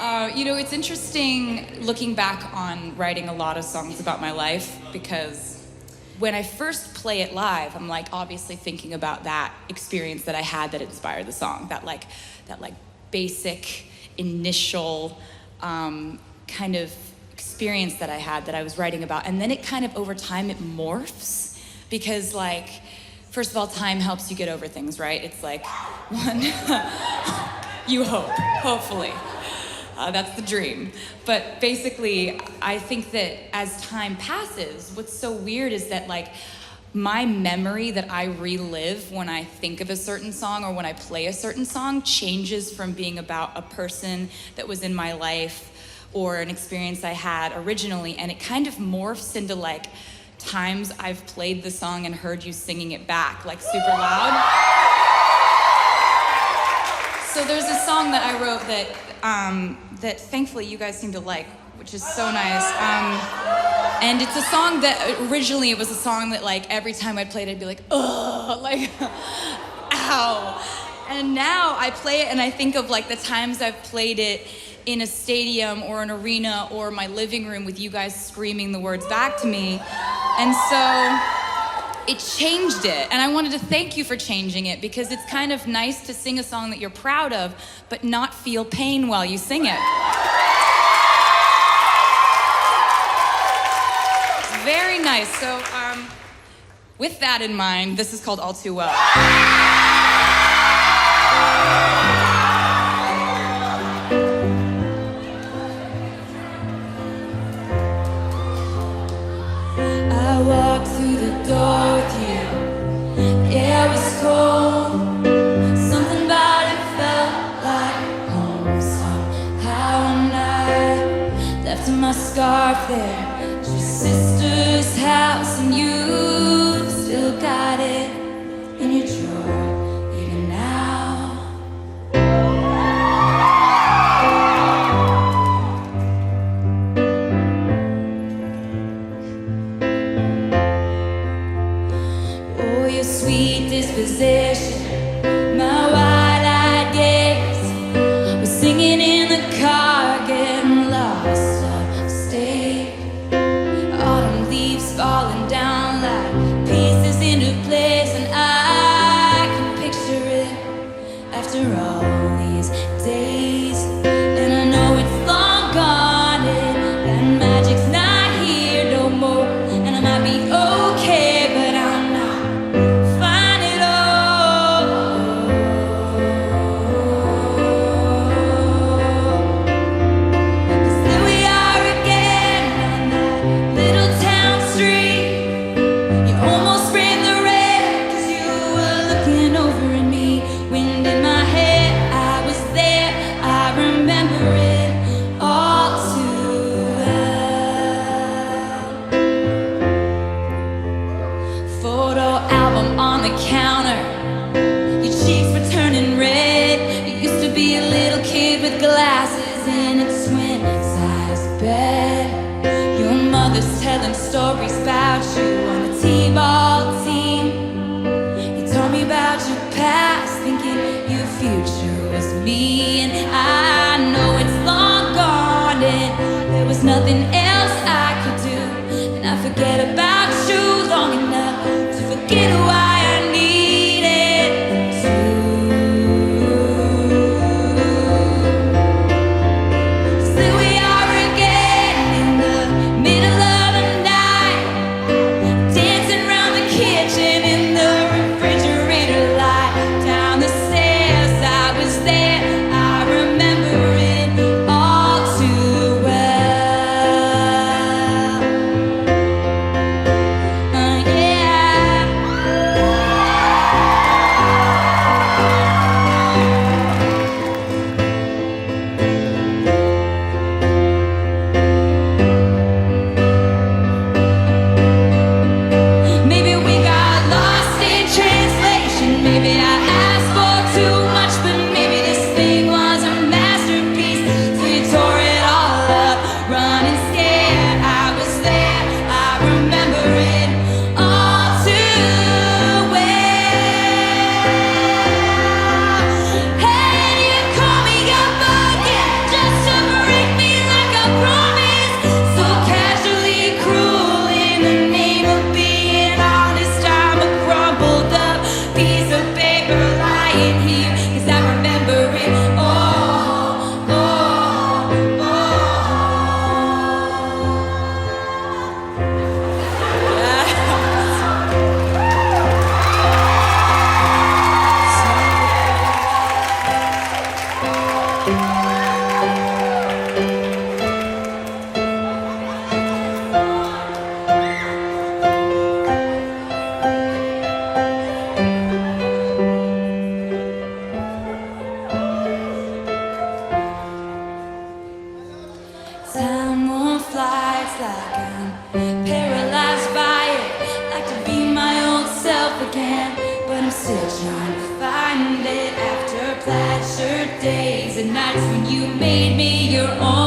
It's interesting looking back on writing a lot of songs about my life, because when I first play it live, I'm like obviously thinking about that experience that I had that inspired the song, that basic initial kind of experience that I had that I was writing about. And then it kind of over time it morphs, because first of all, time helps you get over things, right? It's like one, you hope, hopefully. That's the dream. But basically, I think that as time passes, what's so weird is that my memory that I relive when I think of a certain song or when I play a certain song changes from being about a person that was in my life or an experience I had originally, and it kind of morphs into times I've played the song and heard you singing it back super loud. So there's a song that I wrote that thankfully you guys seem to like, which is so nice. And it's a song that originally it was a song that every time I played it, I'd be like, ugh, ow. And now I play it and I think of the times I've played it in a stadium or an arena or my living room with you guys screaming the words back to me. And so it changed it, and I wanted to thank you for changing it, because it's kind of nice to sing a song that you're proud of, but not feel pain while you sing it. It's very nice. So with that in mind, this is called All Too Well. I walked through the door with you. It was cold. Something about it felt like home. Somehow when I left my scarf there, it's your sister's house, and you've still got it in your drawer even now. Your sweet disposition, my wide-eyed gaze, was singing in the car, getting lost upstate. Autumn leaves falling down like pieces into place, and I can picture it after all these days. And I know it's long gone, and that magic's not here no more, and I might be okay, but I'm not. Glasses in a twin-size bed. Your mother's telling stories about you on the T-ball team. You told me about your past, thinking your future was me. And I know it's long gone, and there was nothing else I could do. And I forget about you long enough to forget why I needed I like I'm paralyzed by it. Like to be my old self again, but I'm still trying to find it after plaid shirt days and nights when you made me your own.